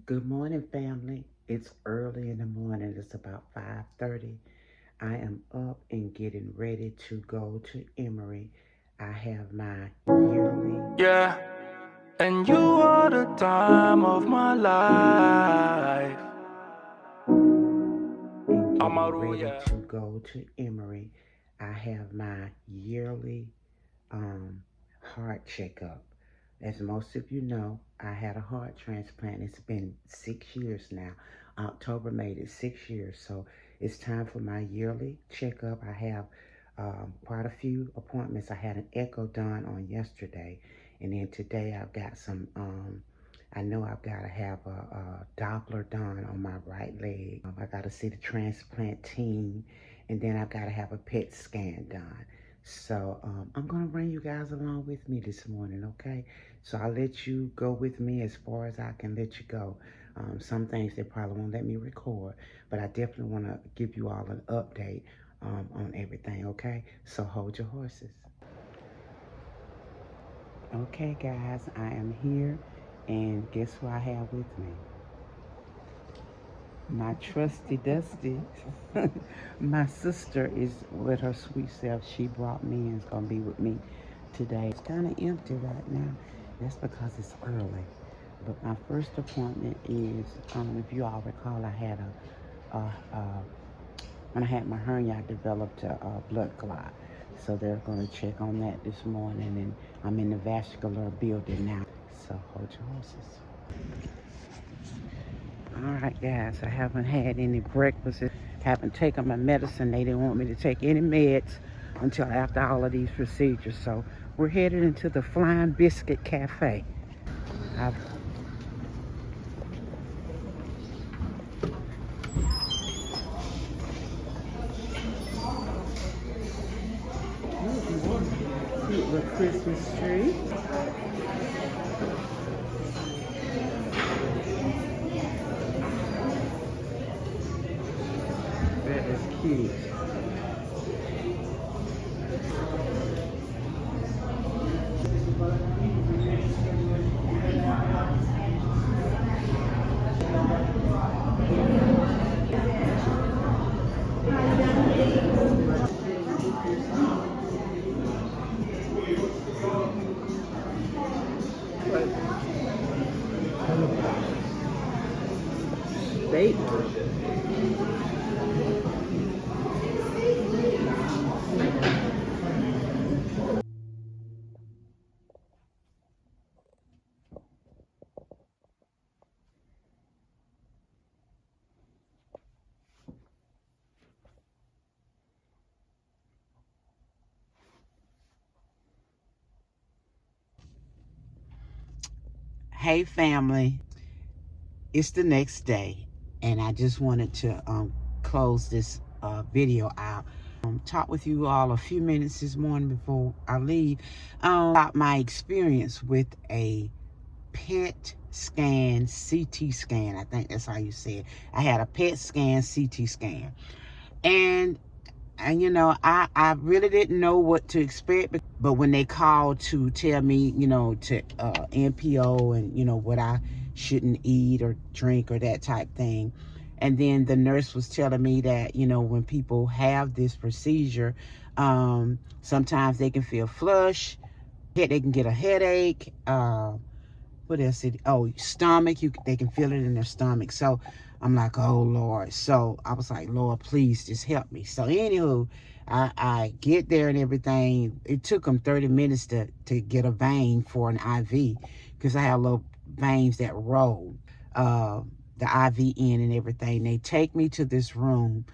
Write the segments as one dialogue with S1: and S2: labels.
S1: Good morning, family. It's early in the morning. It's about 5:30. I am up and getting ready to go to Emory. I have my yearly.
S2: Yeah, and you are the time of my life.
S1: And getting
S2: Amaru,
S1: ready
S2: yeah.
S1: to go to Emory. I have my yearly um, heart checkup. As most of you know, I had a heart transplant. It's been 6 years now. October made it 6 years. So it's time for my yearly checkup. I have quite a few appointments. I had an echo done on yesterday. And then today I've got some, I know I've got to have a Doppler done on my right leg. I got to see the transplant team. And then I've got to have a PET scan done. So I'm going to bring you guys along with me this morning, okay? So I'll let you go with me as far as I can let you go. Some things they probably won't let me record, but I definitely want to give you all an update on everything, okay? So hold your horses. Okay, guys, I am here, and guess who I have with me? My trusty Dusty. My sister is with her sweet self. She brought me and is going to be with me today. It's kind of empty right now. That's because it's early. But my first appointment is, if you all recall, I had when I had my hernia, I developed a blood clot. So they're going to check on that this morning, and I'm in the vascular building now. So hold your horses. All right, guys, I haven't had any breakfast. Haven't taken my medicine. They didn't want me to take any meds until after all of these procedures. So we're headed into the Flying Biscuit Cafe. I've cute little Christmas tree. That is cute. Steak. Hey, family. It's the next day, and I just wanted to close this video out. Talk with you all a few minutes this morning before I leave about my experience with a PET scan, CT scan. I think that's how you say it. I had a PET scan, CT scan, and you know, I really didn't know what to expect, but when they called to tell me, you know, to NPO and, you know, what I shouldn't eat or drink or that type thing. And then the nurse was telling me that, you know, when people have this procedure, sometimes they can feel flush, they can get a headache, what else? Stomach. They can feel it in their stomach. So I'm like, oh Lord. So I was like, Lord, please just help me. So anywho, I get there and everything. It took them 30 minutes to get a vein for an IV because I have little veins that roll the IV in and everything. They take me to this room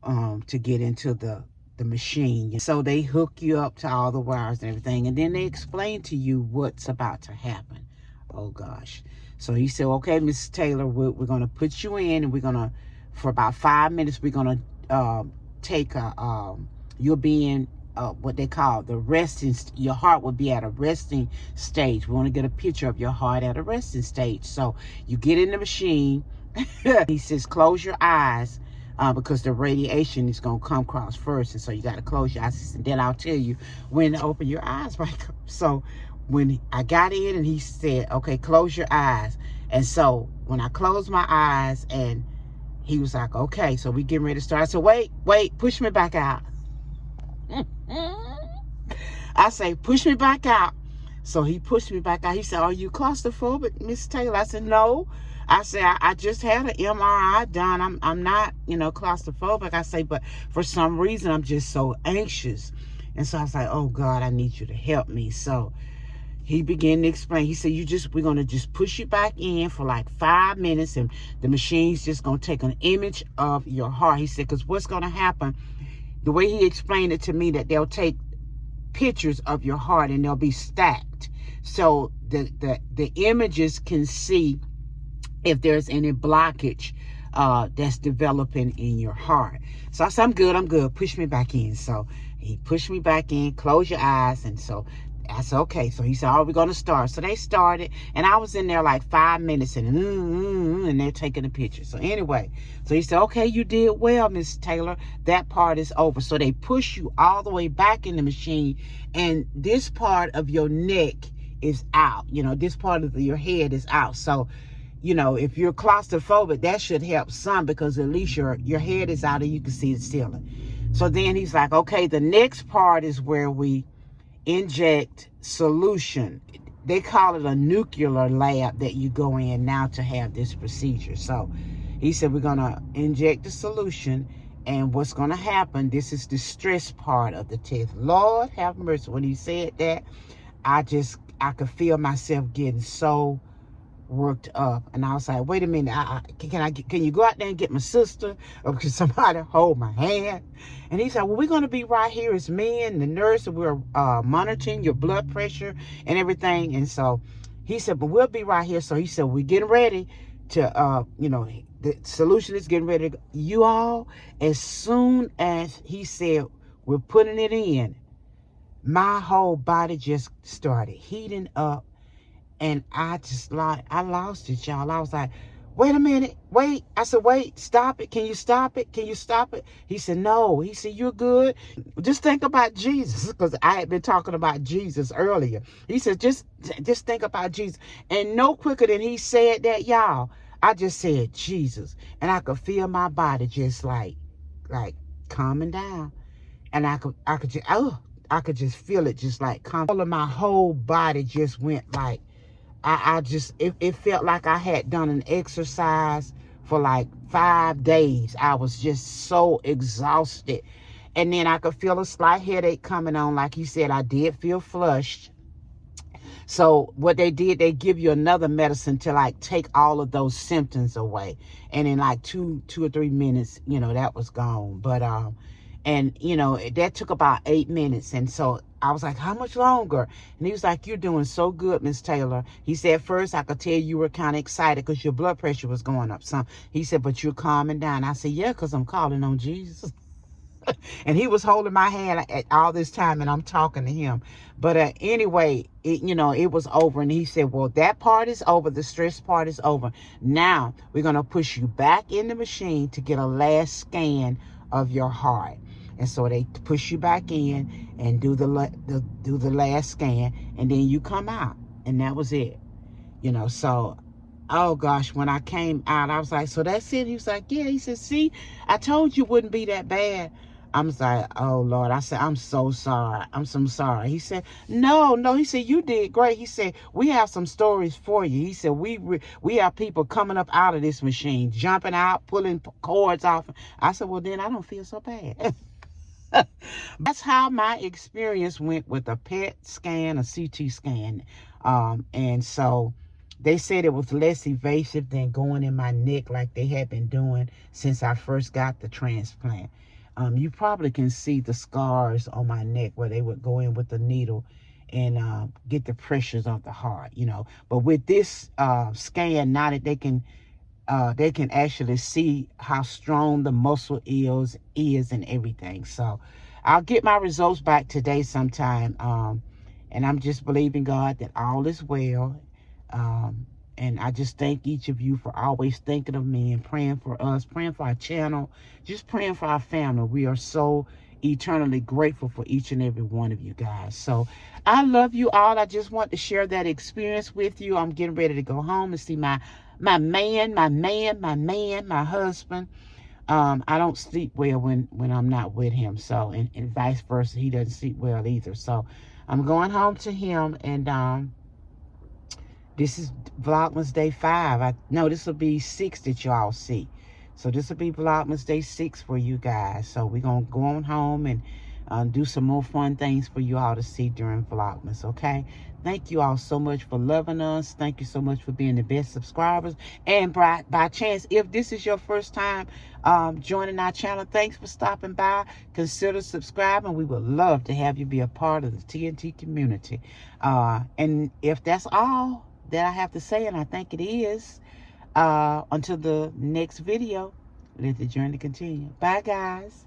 S1: to get into the machine. So they hook you up to all the wires and everything, and then they explain to you what's about to happen. Oh gosh. So he said, okay, Mrs. Taylor, we're going to put you in, and we're going to, for about 5 minutes, we're going to take you'll be in what they call the resting, your heart will be at a resting stage. We want to get a picture of your heart at a resting stage. So you get in the machine. He says, close your eyes. Because the radiation is going to come across first. And so you got to close your eyes. And then I'll tell you when to open your eyes back up. So when I got in and he said, okay, close your eyes. And so when I closed my eyes, and he was like, okay, so we getting ready to start. I said, wait, push me back out. I say, push me back out. So he pushed me back out. He said, are you claustrophobic, Miss Taylor? I said, no. I said, I just had an MRI done. I'm not, claustrophobic. I say, but for some reason, I'm just so anxious. And so I was like, oh, God, I need you to help me. So he began to explain. He said, we're going to just push you back in for like 5 minutes, and the machine's just going to take an image of your heart. He said, because what's going to happen, the way he explained it to me, that they'll take pictures of your heart and they'll be stacked. So the images can see if there's any blockage that's developing in your heart. So I said, I'm good. Push me back in. So he pushed me back in, close your eyes. And so I said, okay. So he said, we're going to start. So they started, and I was in there like 5 minutes, and they're taking a picture. So anyway, so he said, okay, you did well, Miss Taylor. That part is over. So they push you all the way back in the machine, and this part of your neck is out. This part of your head is out. So, if you're claustrophobic, that should help some, because at least your head is out and you can see the ceiling. So then he's like, okay, the next part is where we inject solution. They call it a nuclear lab that you go in now to have this procedure. So he said, we're going to inject the solution, and what's going to happen, this is the stress part of the test. Lord have mercy. When he said that, I could feel myself getting so worked up, and I was like, wait a minute, can you go out there and get my sister, or can somebody hold my hand? And he said, well, we're going to be right here as me and the nurse, and we're monitoring your blood pressure and everything. And so he said, but we'll be right here. So he said, we're getting ready to the solution is getting ready to go. You all, as soon as he said we're putting it in, my whole body just started heating up. And I lost it, y'all. I was like, wait a minute, wait. I said, wait, stop it. Can you stop it? Can you stop it? He said, no. He said, you're good. Just think about Jesus, because I had been talking about Jesus earlier. He said, just think about Jesus. And no quicker than he said that, y'all, I just said Jesus. And I could feel my body just like calming down. And I could just feel it just like calm. All of my whole body just went like, it felt like I had done an exercise for like 5 days. I was just so exhausted. And then I could feel a slight headache coming on. Like he said, I did feel flushed. So what they did, they give you another medicine to like take all of those symptoms away. And in like two or 3 minutes, that was gone. But, and that took about 8 minutes. And so I was like, how much longer? And he was like, you're doing so good, Miss Taylor. He said, first I could tell you were kind of excited because your blood pressure was going up some. He said, but you're calming down. I said, yeah, because I'm calling on Jesus. And he was holding my hand at all this time, and I'm talking to him. But anyway, it was over. And he said, well, that part is over. The stress part is over. Now we're going to push you back in the machine to get a last scan of your heart. And so they push you back in and do the last scan, and then you come out. And that was it. So, oh gosh, when I came out, I was like, so that's it? He was like, yeah. He said, see, I told you it wouldn't be that bad. I was like, oh Lord. I said, I'm so sorry. I'm so sorry. He said, no. He said, you did great. He said, we have some stories for you. He said, we have people coming up out of this machine, jumping out, pulling cords off. I said, well, then I don't feel so bad. That's how my experience went with a PET scan, a CT scan. And so they said it was less invasive than going in my neck like they had been doing since I first got the transplant. You probably can see the scars on my neck where they would go in with the needle and get the pressures of the heart, But with this scan, now that they can actually see how strong the muscle is and everything. So I'll get my results back today sometime. And I'm just believing God that all is well. And I just thank each of you for always thinking of me and praying for us, praying for our channel, just praying for our family. We are so eternally grateful for each and every one of you guys. So I love you all. I just want to share that experience with you. I'm getting ready to go home and see my husband. I don't sleep well when I'm not with him. So, and vice versa. He doesn't sleep well either. So I'm going home to him, and this is Vlogmas Day 5. This will be 6 that y'all see. So this will be Vlogmas Day 6 for you guys. So we're going to go on home and do some more fun things for you all to see during Vlogmas, okay? Thank you all so much for loving us. Thank you so much for being the best subscribers. And by chance, if this is your first time joining our channel, thanks for stopping by. Consider subscribing. We would love to have you be a part of the TNT community. And if that's all that I have to say, and I think it is, until the next video, let the journey continue. Bye, guys.